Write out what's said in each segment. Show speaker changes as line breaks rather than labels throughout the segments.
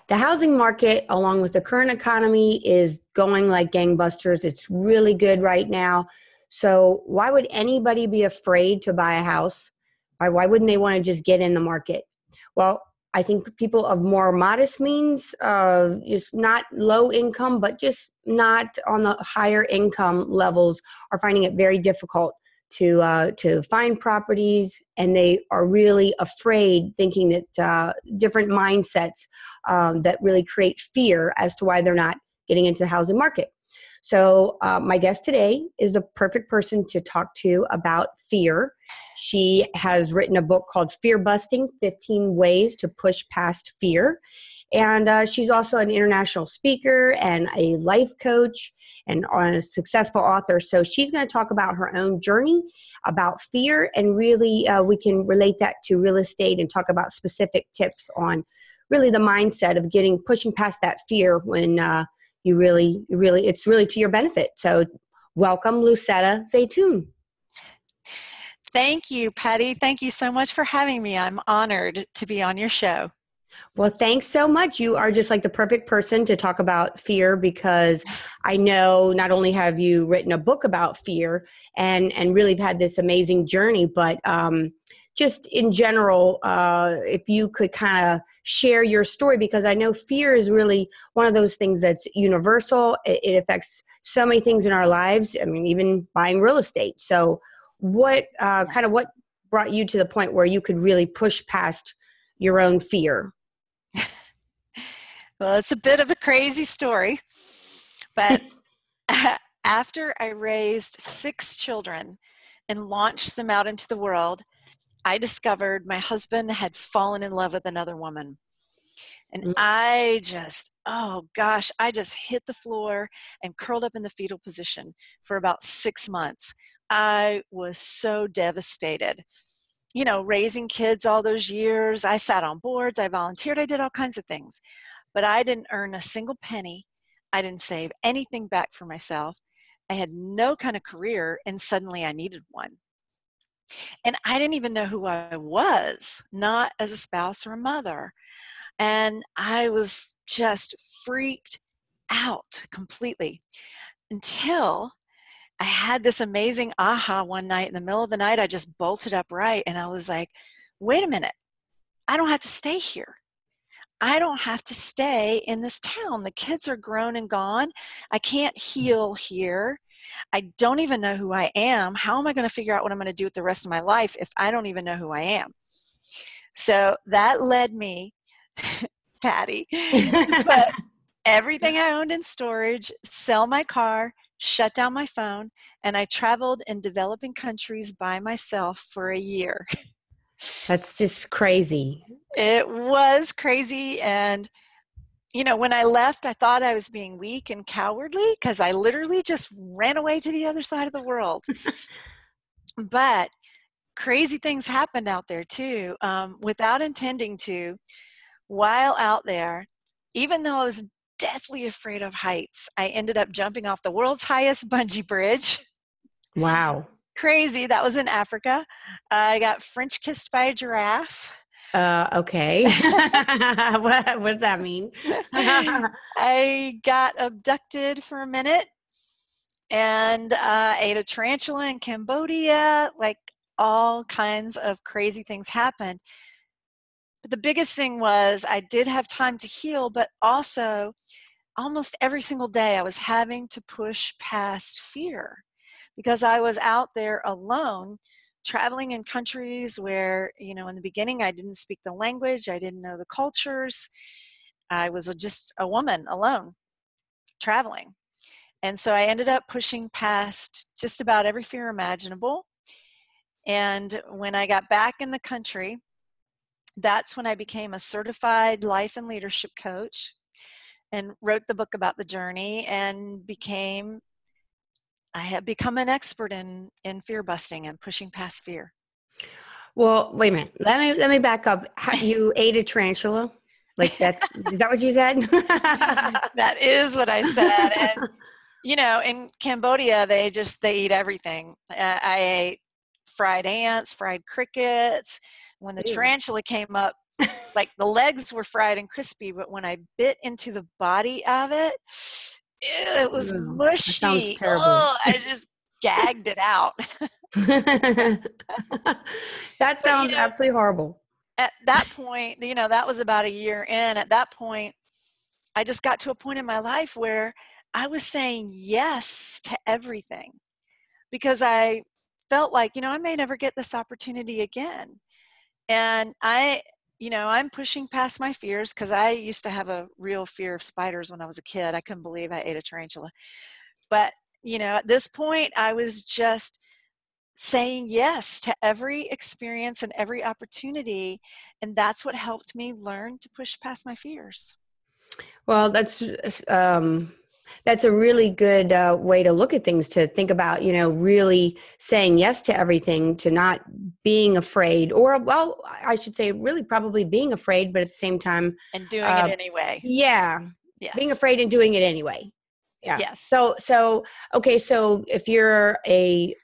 The housing market, along with the current economy, is going like gangbusters. It's really good right now. So why would anybody be afraid to buy a house? Why wouldn't they want to just get in the market? Well, I think people of more modest means, just not low income, but just not on the higher income levels, are finding it very difficult to find properties, and they are really afraid, thinking that different mindsets that really create fear as to why they're not getting into the housing market. So my guest today is the perfect person to talk to about fear. She has written a book called Fear Busting: 15 Ways to Push Past Fear. And she's also an international speaker and a life coach and a successful author. So she's going to talk about her own journey, about fear, and really we can relate that to real estate and talk about specific tips on really the mindset of pushing past that fear when it's really to your benefit. So welcome, Lucetta Zaytoun.
Thank you, Patti. Thank you so much for having me. I'm honored to be on your show.
Well, thanks so much. You are just like the perfect person to talk about fear, because I know not only have you written a book about fear and really have had this amazing journey, but just in general, if you could kind of share your story, because I know fear is really one of those things that's universal. It affects so many things in our lives. I mean, even buying real estate. So what brought you to the point where you could really push past your own fear?
Well, it's a bit of a crazy story, but after I raised 6 children and launched them out into the world, I discovered my husband had fallen in love with another woman. And I just hit the floor and curled up in the fetal position for about 6 months. I was so devastated. You know, raising kids all those years, I sat on boards, I volunteered, I did all kinds of things. But I didn't earn a single penny. I didn't save anything back for myself. I had no kind of career, and suddenly I needed one. And I didn't even know who I was, not as a spouse or a mother. And I was just freaked out completely until I had this amazing aha one night. In the middle of the night, I just bolted upright and I was like, wait a minute, I don't have to stay here. I don't have to stay in this town. The kids are grown and gone. I can't heal here. I don't even know who I am. How am I going to figure out what I'm going to do with the rest of my life if I don't even know who I am? So that led me, Patti, to put everything I owned in storage, sell my car, shut down my phone, and I traveled in developing countries by myself for a year.
That's just crazy.
It was crazy. And, you know, when I left, I thought I was being weak and cowardly because I literally just ran away to the other side of the world. But crazy things happened out there too, without intending to. While out there, even though I was deathly afraid of heights, I ended up jumping off the world's highest bungee bridge.
Wow.
Crazy. That was in Africa. I got French kissed by a giraffe.
Okay. What does that mean?
I got abducted for a minute and ate a tarantula in Cambodia. Like, all kinds of crazy things happened. But the biggest thing was I did have time to heal, but also almost every single day I was having to push past fear because I was out there alone, traveling in countries where, you know, in the beginning I didn't speak the language, I didn't know the cultures. I was just a woman alone traveling. And so I ended up pushing past just about every fear imaginable. And when I got back in the country, that's when I became a certified life and leadership coach and wrote the book about the journey and I have become an expert in fear busting and pushing past fear.
Well, wait a minute. Let me back up. You ate a tarantula? Like is that what you said?
That is what I said. And, you know, in Cambodia, they eat everything. I ate fried ants, fried crickets. When the tarantula came up, Like the legs were fried and crispy, but when I bit into the body of it, it was
Ew, that sounds
mushy.
terrible.
Oh, I just gagged it out.
That
But,
sounds absolutely horrible.
at that point, that was about a year in. At that point, I just got to a point in my life where I was saying yes to everything because I felt like, I may never get this opportunity again. And I'm pushing past my fears because I used to have a real fear of spiders when I was a kid. I couldn't believe I ate a tarantula. But, at this point, I was just saying yes to every experience and every opportunity. And that's what helped me learn to push past my fears.
Well, that's a really good way to look at things, to think about, really saying yes to everything, to not being afraid, or, well, I should say really probably being afraid, but at the same time,
And doing it
uh,
anyway.
yeah, being
Yes.
afraid and doing it anyway. Yeah.
Yes.
So, okay. So if you're a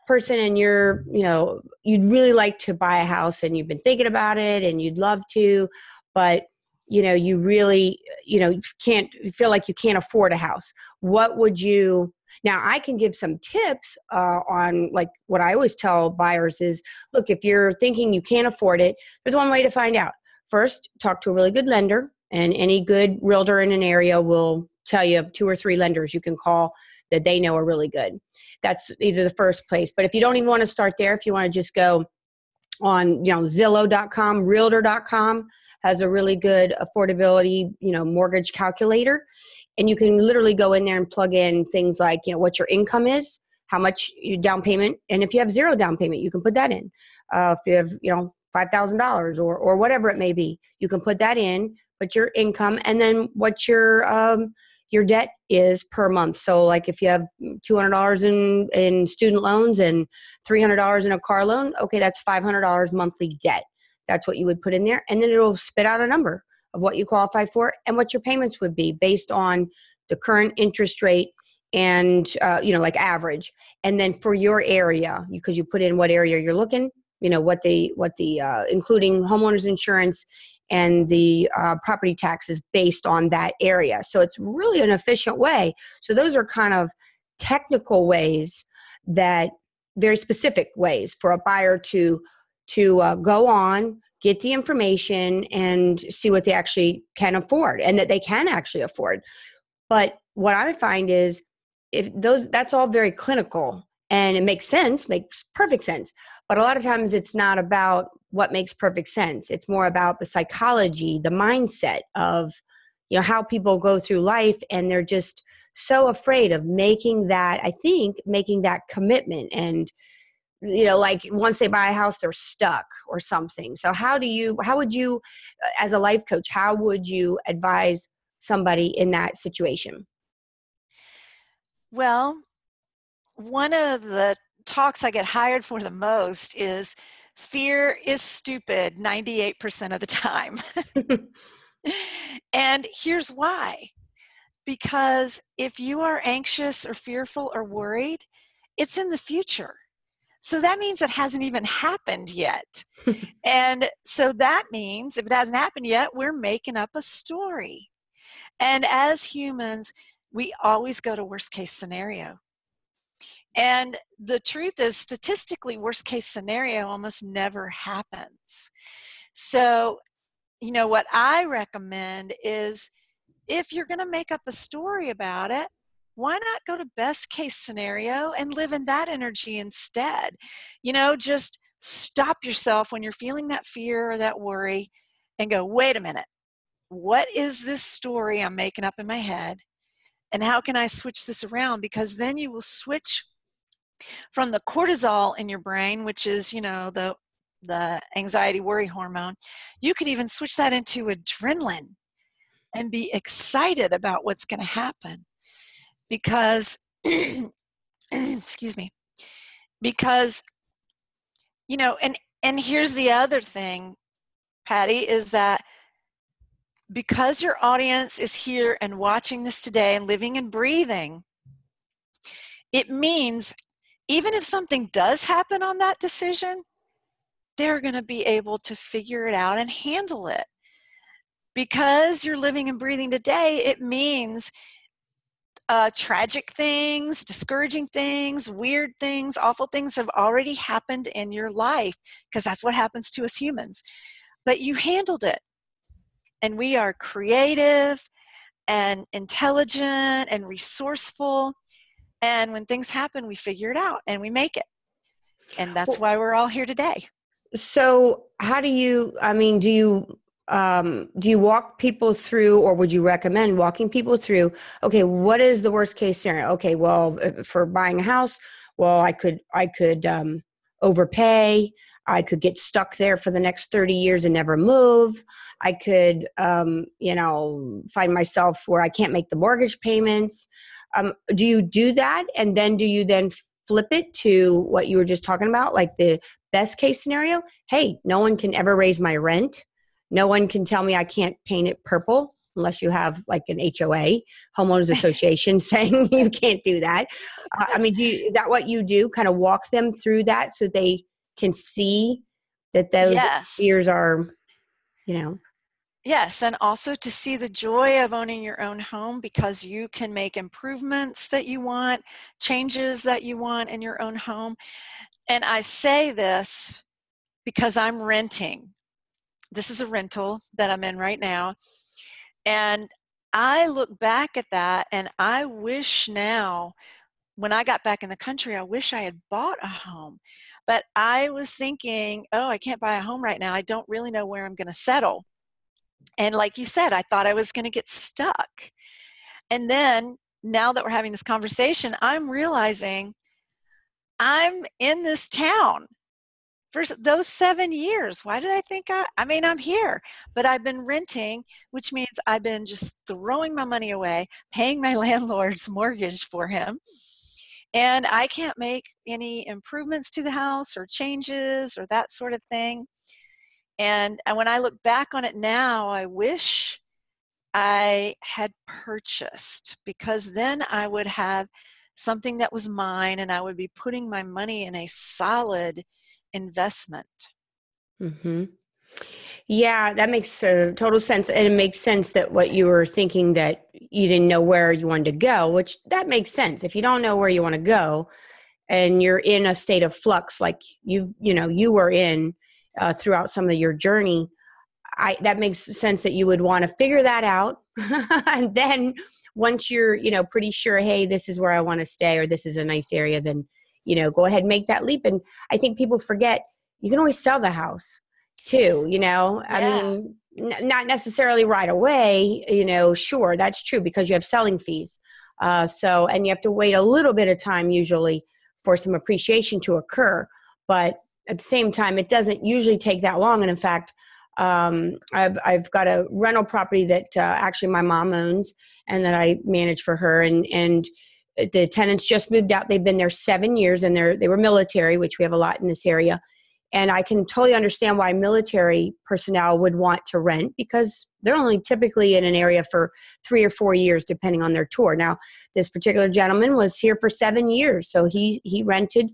person and you'd really like to buy a house and you've been thinking about it and you'd love to, but you really, you feel like you can't afford a house. What would you, now I can give some tips on, like, what I always tell buyers is, look, if you're thinking you can't afford it, there's one way to find out. First, talk to a really good lender, and any good realtor in an area will tell you 2 or 3 lenders you can call that they know are really good. That's either the first place. But if you don't even want to start there, if you want to just go on, Zillow.com, realtor.com has a really good affordability, mortgage calculator. And you can literally go in there and plug in things like, what your income is, how much down payment. And if you have 0 down payment, you can put that in. If you have, $5,000 or whatever it may be, you can put that in, put your income, and then what your debt is per month. So like if you have $200 in student loans and $300 in a car loan, okay, that's $500 monthly debt. That's what you would put in there. And then it'll spit out a number of what you qualify for and what your payments would be based on the current interest rate and, like average. And then for your area, because you put in what area you're looking, what the including homeowners insurance and the property taxes based on that area. So it's really an efficient way. So those are kind of technical ways, that very specific ways for a buyer to go on, get the information, and see what they actually can afford and that they can actually afford. But what I find is, that's all very clinical and it makes perfect sense. But a lot of times it's not about what makes perfect sense. It's more about the psychology, the mindset of, how people go through life, and they're just so afraid of making that commitment. And, like once they buy a house, they're stuck or something. So how would you, as a life coach, how would you advise somebody in that situation?
Well, one of the talks I get hired for the most is fear is stupid 98% of the time. And here's why. Because if you are anxious or fearful or worried, it's in the future. So that means it hasn't even happened yet. And so that means if it hasn't happened yet, we're making up a story. And as humans, we always go to worst case scenario. And the truth is, statistically, worst case scenario almost never happens. So, what I recommend is, if you're going to make up a story about it, why not go to best case scenario and live in that energy instead? Just stop yourself when you're feeling that fear or that worry and go, wait a minute, what is this story I'm making up in my head? And how can I switch this around? Because then you will switch from the cortisol in your brain, which is, the anxiety worry hormone. You could even switch that into adrenaline and be excited about what's going to happen. Because, excuse me, because, and here's the other thing, Patti, is that because your audience is here and watching this today and living and breathing, it means even if something does happen on that decision, they're going to be able to figure it out and handle it. Because you're living and breathing today, it means tragic things, discouraging things, weird things, awful things have already happened in your life, because that's what happens to us humans. But you handled it. And we are creative and intelligent and resourceful. And when things happen, we figure it out and we make it. And that's
Well,
why we're all here today.
so how do you, I mean, do you walk people through, or would you recommend walking people through, okay, what is the worst case scenario? Okay, well, for buying a house, well, I could overpay. I could get stuck there for the next 30 years and never move. I could, find myself where I can't make the mortgage payments. Do you do that? And then do you then flip it to what you were just talking about, like the best case scenario? Hey, no one can ever raise my rent. No one can tell me I can't paint it purple unless you have like an HOA, homeowners association, saying you can't do that. I mean, is that what you do? Kind of walk them through that so they can see that those
Yes.
fears are, you know.
Yes, and also to see the joy of owning your own home, because you can make improvements that you want, changes that you want in your own home. And I say this because I'm renting. This is a rental that I'm in right now. And I look back at that and I wish now, when I got back in the country, I wish I had bought a home. But I was thinking, oh, I can't buy a home right now. I don't really know where I'm going to settle. And like you said, I thought I was going to get stuck. And then now that we're having this conversation, I'm realizing I'm in this town for those 7 years. Why did I think I'm here, but I've been renting, which means I've been just throwing my money away, paying my landlord's mortgage for him. And I can't make any improvements to the house or changes or that sort of thing. And when I look back on it now, I wish I had purchased, because then I would have something that was mine and I would be putting my money in a solid investment.
Hmm. Yeah, that makes total sense. And it makes sense that what you were thinking, that you didn't know where you wanted to go, which that makes sense. If you don't know where you want to go and you're in a state of flux, like you were in throughout some of your journey, that makes sense that you would want to figure that out. And then once you're, pretty sure, hey, this is where I want to stay, or this is a nice area, then, go ahead and make that leap. And I think people forget you can always sell the house too, I
Yeah.
mean, not necessarily right away, sure, that's true, because you have selling fees. And you have to wait a little bit of time usually for some appreciation to occur. But at the same time, it doesn't usually take that long. And in fact, I've got a rental property that actually my mom owns and that I manage for her. And the tenants just moved out. They've been there 7 years, and they were military, which we have a lot in this area. And I can totally understand why military personnel would want to rent, because they're only typically in an area for 3 or 4 years, depending on their tour. Now, this particular gentleman was here for 7 years. So he rented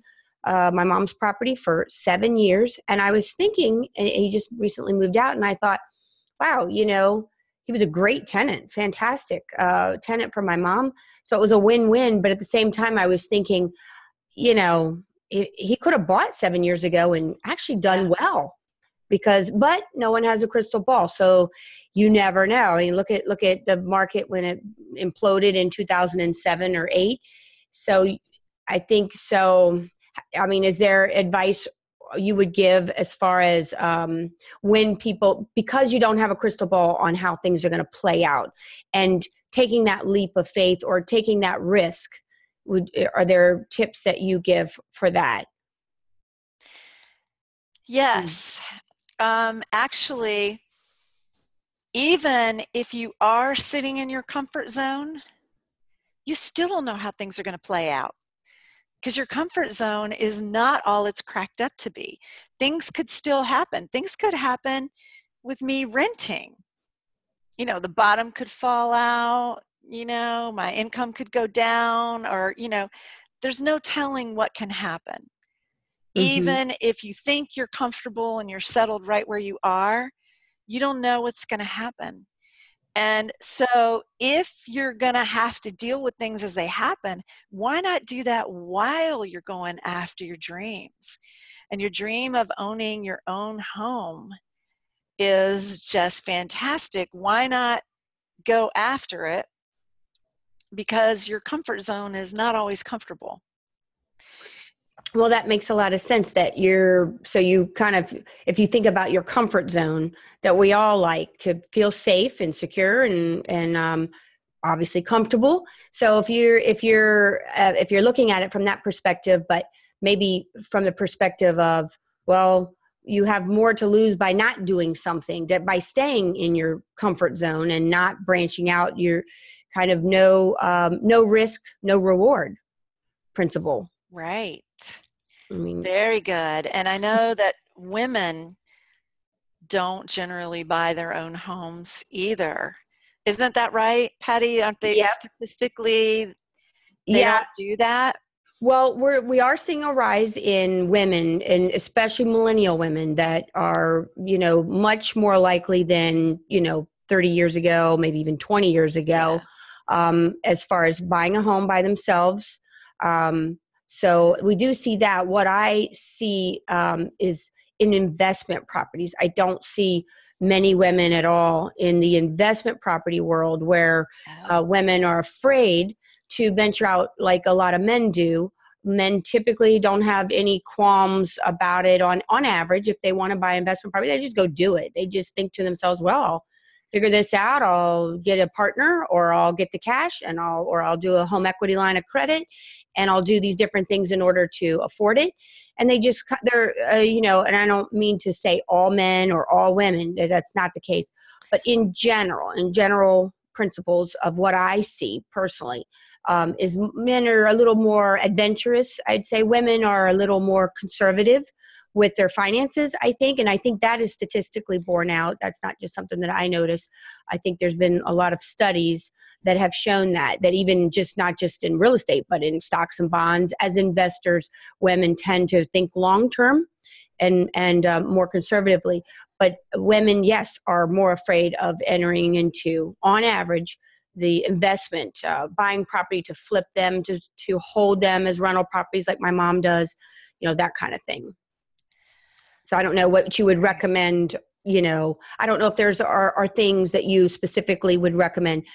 my mom's property for 7 years. And I was thinking, and he just recently moved out, and I thought, wow, he was a great tenant, fantastic tenant for my mom. So it was a win-win. But at the same time, I was thinking, he could have bought 7 years ago and actually
Yeah.
done well, but no one has a crystal ball. So you never know. I mean, look at the market when it imploded in 2007 or 8. So I think so. I mean, is there advice you would give as far as when people, because you don't have a crystal ball on how things are going to play out, and taking that leap of faith or taking that risk, are there tips that you give for that?
Yes. Actually, even if you are sitting in your comfort zone, you still don't know how things are going to play out, because your comfort zone is not all it's cracked up to be. Things could still happen. Things could happen with me renting. The bottom could fall out, my income could go down, or, there's no telling what can happen.
Mm-hmm.
Even if you think you're comfortable and you're settled right where you are, you don't know what's going to happen. And so if you're going to have to deal with things as they happen, why not do that while you're going after your dreams? And your dream of owning your own home is just fantastic. Why not go after it? Because your comfort zone is not always comfortable.
Well, that makes a lot of sense that so you kind of, if you think about your comfort zone, that we all like to feel safe and secure and obviously comfortable. So if you're looking at it from that perspective, but maybe from the perspective of, well, you have more to lose by not doing something, that by staying in your comfort zone and not branching out, you're kind of no risk, no reward principle.
Right.
I mean,
Very good. And I know that women don't generally buy their own homes either. Isn't that right, Patty? Aren't they
yep.
statistically, they
Yeah.
don't do that?
Well, we are seeing a rise in women, and especially millennial women, that are, much more likely than, 30 years ago, maybe even 20 years ago,
Yeah.
as far as buying a home by themselves. So we do see that. What I see is in investment properties. I don't see many women at all in the investment property world, where
Oh,
women are afraid to venture out like a lot of men do. Men typically don't have any qualms about it on average. If they want to buy investment property, they just go do it. They just think to themselves, well, I'll figure this out. I'll get a partner, or I'll get the cash, and I'll do a home equity line of credit, and I'll do these different things in order to afford it. And and I don't mean to say all men or all women, that's not the case, but in general principles of what I see personally, is men are a little more adventurous. I'd say women are a little more conservative with their finances, I think. And I think that is statistically borne out. That's not just something that I notice. I think there's been a lot of studies that have shown that even just not just in real estate, but in stocks and bonds, as investors, women tend to think long term and more conservatively. But women, yes, are more afraid of entering into, on average, the investment, buying property to flip them, to hold them as rental properties like my mom does, that kind of thing. So I don't know what you would
right.
recommend. I don't know if are things that you specifically would recommend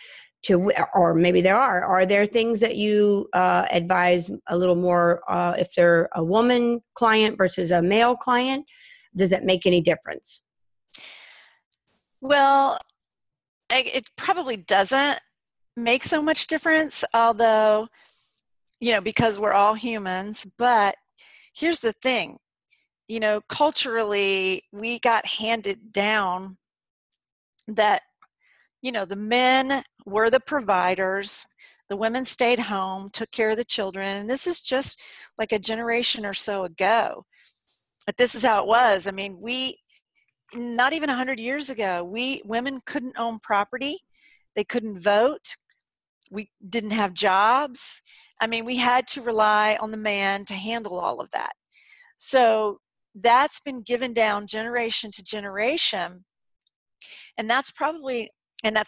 to, or maybe are there things that you advise a little more, if they're a woman client versus a male client? Does that make any difference?
Well, it probably doesn't make so much difference, although, because we're all humans. But here's the thing, culturally, we got handed down that, the men were the providers, the women stayed home, took care of the children. And this is just like a generation or so ago. But this is how it was. I mean, not even 100 years ago, women couldn't own property. They couldn't vote. We didn't have jobs. I mean, we had to rely on the man to handle all of that. So that's been given down generation to generation. And that's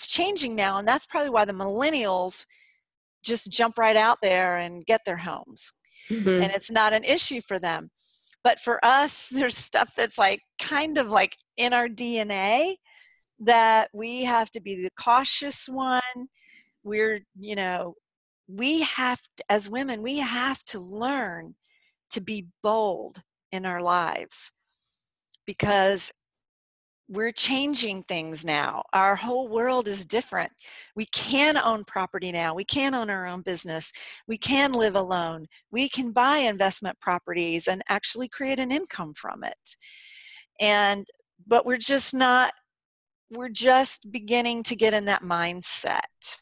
changing now. And that's probably why the millennials just jump right out there and get their homes. And
Mm-hmm.
it's not an issue for them. But for us, there's stuff that's like kind of like in our DNA, that we have to be the cautious one. We're, we have to, as women, we have to learn to be bold in our lives, because we're changing things now. Our whole world is different. We can own property now. We can own our own business. We can live alone. We can buy investment properties and actually create an income from it. But we're just beginning to get in that mindset.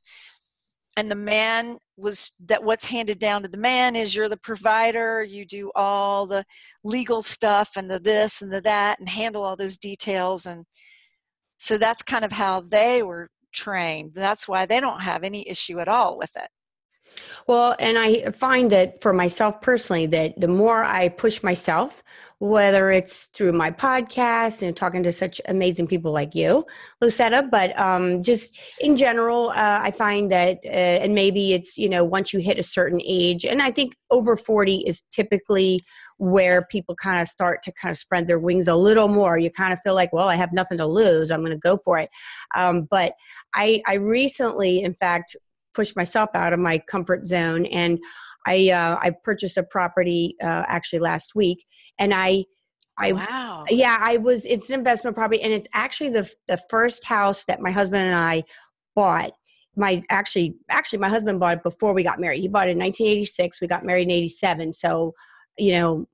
And what's handed down to the man is, you're the provider, you do all the legal stuff and the this and the that and handle all those details. And so that's kind of how they were trained. That's why they don't have any issue at all with it.
Well, and I find that for myself personally, that the more I push myself, whether it's through my podcast and talking to such amazing people like you, Lucetta, but just in general, I find that, and maybe it's, once you hit a certain age, and I think over 40 is typically where people kind of start to kind of spread their wings a little more. You kind of feel like, well, I have nothing to lose. I'm going to go for it. But I recently, in fact, push myself out of my comfort zone. And I purchased a property actually last week, and I
Wow.
yeah, I was. It's an investment property, and it's actually the first house that my husband and I bought. My my husband bought it before we got married. He bought it in 1986. We got married in 87. So, you know,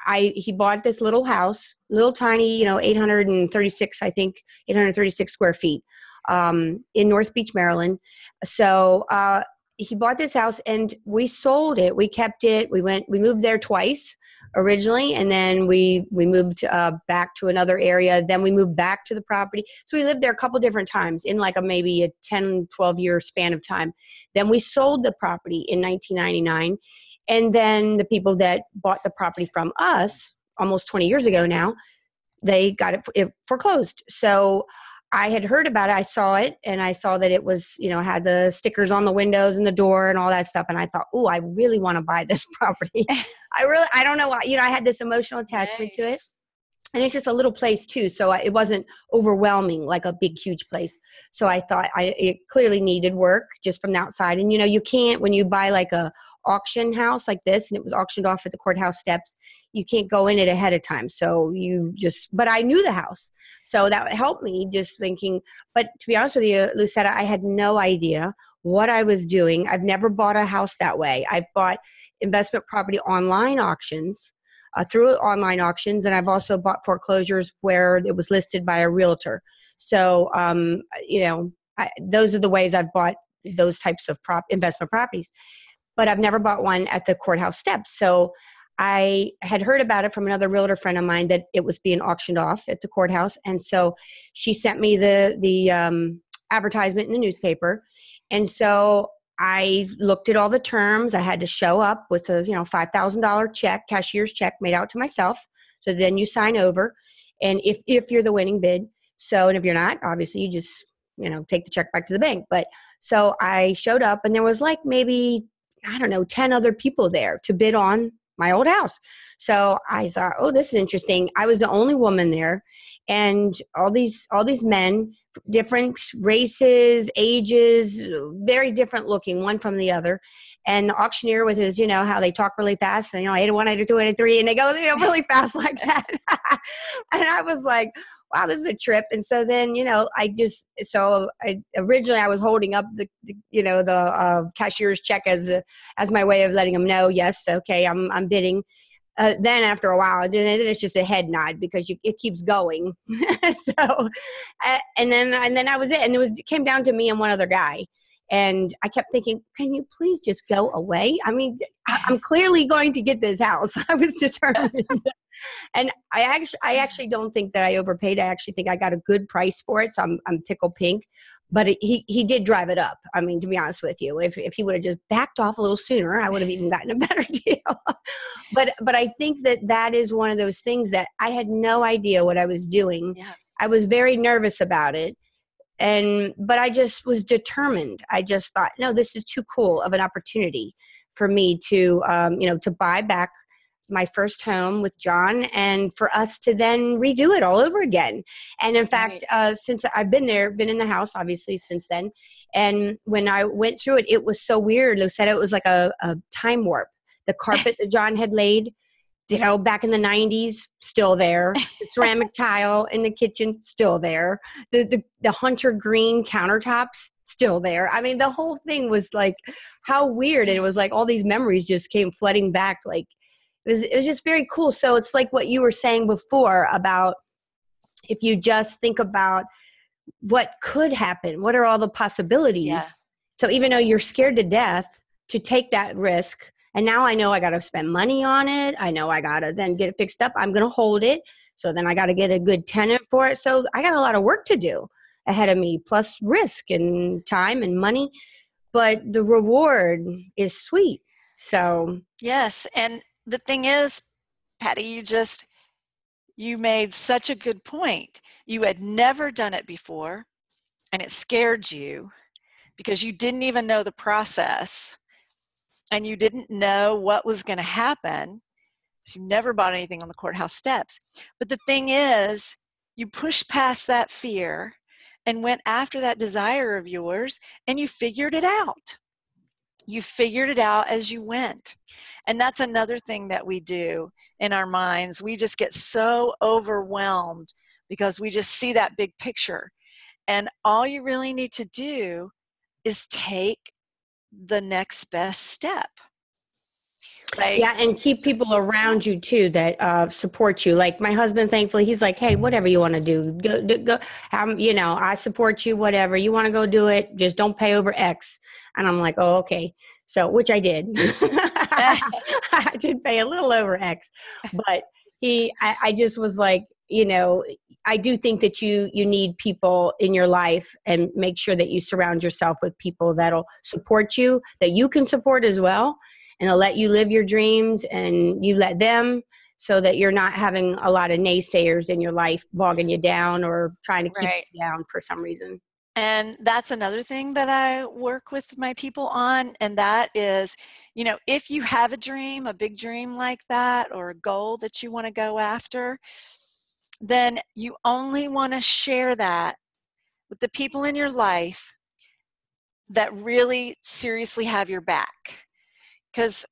he bought this little house, little tiny, 836, I think, 836 square feet, in North Beach, Maryland. So he bought this house and we sold it. We kept it. We moved there twice originally, and then we moved back to another area. Then we moved back to the property. So we lived there a couple different times in like maybe a 10, 12-year span of time. Then we sold the property in 1999. And then the people that bought the property from us almost 20 years ago now, they got it foreclosed. So I had heard about it. I saw it, and I saw that it was, had the stickers on the windows and the door and all that stuff. And I thought, oh, I really want to buy this property. I don't know why, I had this emotional attachment to it.
Nice.
And it's just a little place too. So it wasn't overwhelming like a big, huge place. So I thought it clearly needed work just from the outside. And, you can't, when you buy like a auction house like this, and it was auctioned off at the courthouse steps, you can't go in it ahead of time. So but I knew the house. So that helped me just thinking, but to be honest with you, Lucetta, I had no idea what I was doing. I've never bought a house that way. I've bought investment property online auctions, through online auctions, and I've also bought foreclosures where it was listed by a realtor. So, those are the ways I've bought those types of investment properties. But I've never bought one at the courthouse steps. So I had heard about it from another realtor friend of mine that it was being auctioned off at the courthouse, and so she sent me the advertisement in the newspaper, and so I looked at all the terms. I had to show up with a $5,000 check, cashier's check made out to myself. So then you sign over, and if you're the winning bid. So, and if you're not, obviously you just take the check back to the bank. But so I showed up, and there was like maybe, I don't know, 10 other people there to bid on my old house. So I thought, oh, this is interesting. I was the only woman there, and all these men, different races, ages, very different looking, one from the other. And the auctioneer with his, how they talk really fast, and 81, 82, 83, and they go, really fast like that. And I was like, wow, this is a trip. And so then, originally I was holding up the cashier's check as my way of letting them know, yes, okay, I'm bidding. Then after a while, then it's just a head nod because it keeps going. So, and then I was it, and it came down to me and one other guy, and I kept thinking, can you please just go away? I mean, I'm clearly going to get this house. I was determined. And I actually don't think that I overpaid. I actually think I got a good price for it. So I'm tickled pink. But he did drive it up. I mean, to be honest with you, if he would have just backed off a little sooner, I would have even gotten a better deal. But I think that is one of those things that I had no idea what I was doing.
Yeah.
I was very nervous about it. But I just was determined. I just thought, no, this is too cool of an opportunity for me to buy back my first home with John, and for us to then redo it all over again. And in fact, since I've been in the house, obviously, since then. And when I went through it, it was so weird. Lucetta, it was like a time warp. The carpet that John had laid, back in the 90s, still there. The ceramic tile in the kitchen, still there. The hunter green countertops, still there. I mean, the whole thing was like, how weird. And it was like all these memories just came flooding back. Like, it was just very cool. So it's like what you were saying before about if you just think about what could happen, what are all the possibilities?
Yeah.
So even though you're scared to death to take that risk, and now I know I got to spend money on it. I know I got to then get it fixed up. I'm going to hold it. So then I got to get a good tenant for it. So I got a lot of work to do ahead of me, plus risk and time and money. but the reward is sweet. So
Yes. And the thing is, Patti, you made such a good point. You had never done it before, and it scared you because you didn't even know the process and you didn't know what was going to happen. So you never bought anything on the courthouse steps. But the thing is, you pushed past that fear and went after that desire of yours, and you figured it out. You figured it out as you went. And that's another thing that we do in our minds. We just get so overwhelmed because we just see that big picture. And all you really need to do is take the next best step. Like,
yeah, and keep people around you too that support you. Like my husband, thankfully, he's like, "Hey, whatever you want to do, go. You know, I support you. Whatever you want to go do it. Just don't pay over X." And I'm like, "Oh, okay." So, which I did. I did pay a little over X, but I just was like, you know, I do think that you need people in your life, and make sure that you surround yourself with people that'll support you, that you can support as well, and they'll let you live your dreams and you let them, so that you're not having a lot of naysayers in your life bogging you down or trying to keep
right.
you down for some reason.
And that's another thing that I work with my people on. And that is, if you have a dream, a big dream like that, or a goal that you want to go after, then you only want to share that with the people in your life that really seriously have your back. Because,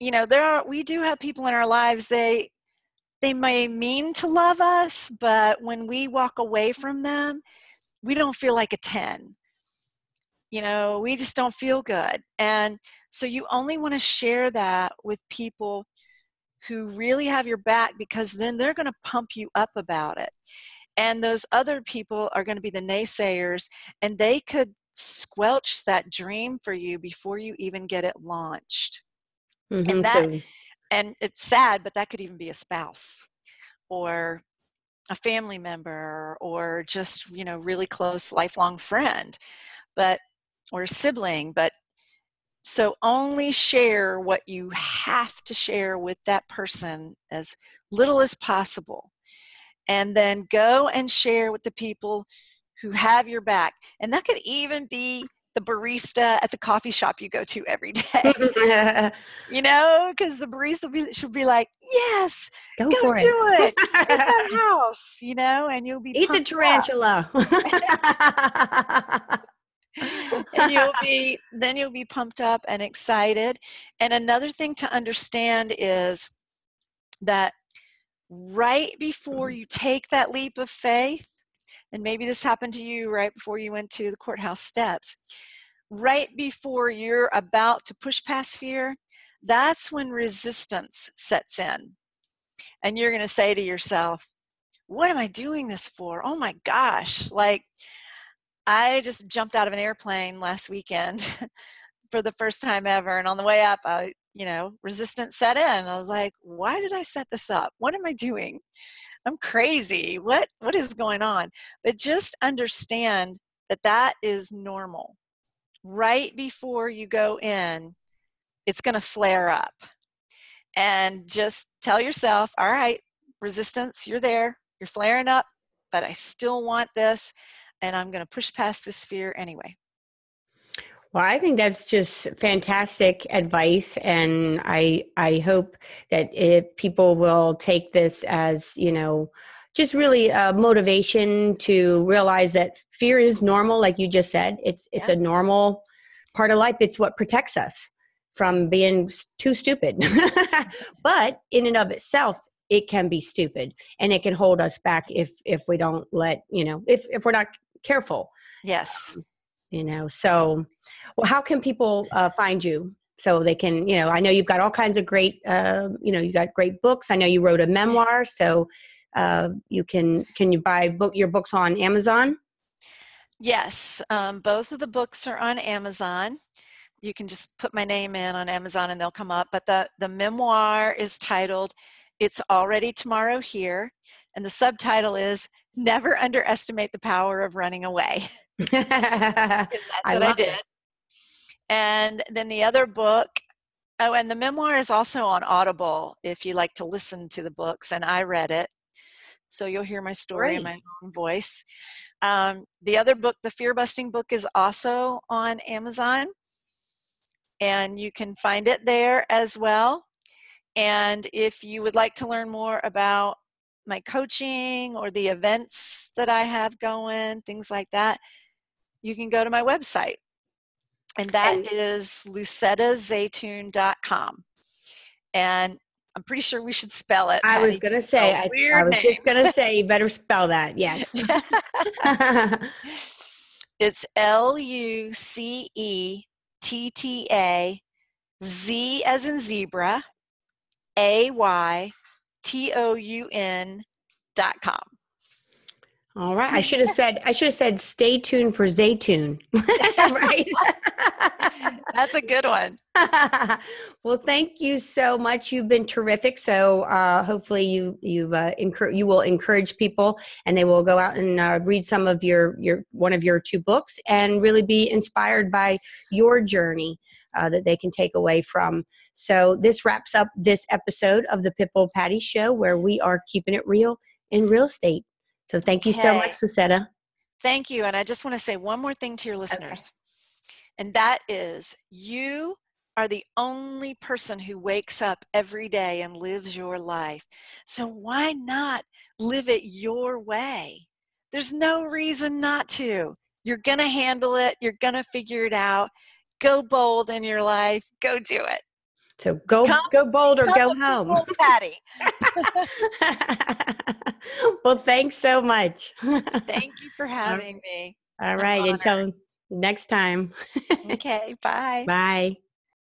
we do have people in our lives, they may mean to love us, but when we walk away from them, we don't feel like a 10. We just don't feel good. And so you only want to share that with people who really have your back, because then they're going to pump you up about it. And those other people are going to be the naysayers, and they could squelch that dream for you before you even get it launched. And
So
and it's sad, but that could even be a spouse or a family member, or just, really close lifelong friend, or a sibling. But so only share what you have to share with that person, as little as possible. And then go and share with the people who have your back. And that could even be the barista at the coffee shop you go to every day. Because the barista should be like, yes,
go
go
for
do
it.
it. Get that house, and you'll be
Eat the
pumped up.
tarantula.
And you'll be pumped up and excited. And another thing to understand is that right before you take that leap of faith, and maybe this happened to you right before you went to the courthouse steps, right before you're about to push past fear, that's when resistance sets in. And you're going to say to yourself, what am I doing this for? Oh my gosh. Like, I just jumped out of an airplane last weekend for the first time ever. And on the way up, resistance set in. I was like, why did I set this up? What am I doing? I'm crazy. What is going on? But just understand that that is normal. Right before you go in, it's going to flare up. And just tell yourself, all right, resistance, you're there. You're flaring up, but I still want this. And I'm going to push past this fear anyway.
Well, I think that's just fantastic advice, and I hope that people will take this as, just really a motivation to realize that fear is normal, like you just said. It's a normal part of life. It's what protects us from being too stupid. But in and of itself, it can be stupid, and it can hold us back if we don't if we're not careful.
Yes.
So, well, how can people find you so they can, I know you've got all kinds of great, you got great books. I know you wrote a memoir, so can you buy your books on Amazon?
Yes. Both of the books are on Amazon. You can just put my name in on Amazon and they'll come up. But the memoir is titled, It's Already Tomorrow Here. And the subtitle is Never Underestimate the Power of Running Away. Because that's
I
what I
love
did.
it.
And then the other book, oh, and the memoir is also on Audible if you like to listen to the books, and I read it. So you'll hear my story in
Great.
my own voice. The other book, the Fear Busting book, is also on Amazon, and you can find it there as well. And if you would like to learn more about my coaching or the events that I have going, things like that, you can go to my website. And that
And
is lucettazaytoun.com. And I'm pretty sure we should spell it,
I was
Patti.
gonna
A
say, I
weird
was
name.
just gonna say, you better spell that. Yes.
It's Lucettazaytoun as in zebra, AYTOUN.com.
All right. I should have said stay tuned for Zaytoun. Right.
That's a good one.
Well, thank you so much. You've been terrific. So hopefully you will encourage people, and they will go out and read some of your one of your two books and really be inspired by your journey that they can take away from. So this wraps up this episode of the Pitbull Patty Show, where we are keeping it real in real estate. So thank you so much,
Okay.
Lucetta.
Thank you. And I just want to say one more thing to your
Okay.
listeners. And that is, you are the only person who wakes up every day and lives your life. So why not live it your way? There's no reason not to. You're going to handle it. You're going to figure it out. Go bold in your life. Go do it.
So go bold or
Become
go
a
home.
Pitbull Patty.
Well, thanks so much.
Thank you for having me.
All
I'm
right.
honored.
Until next time.
Okay, bye.
Bye.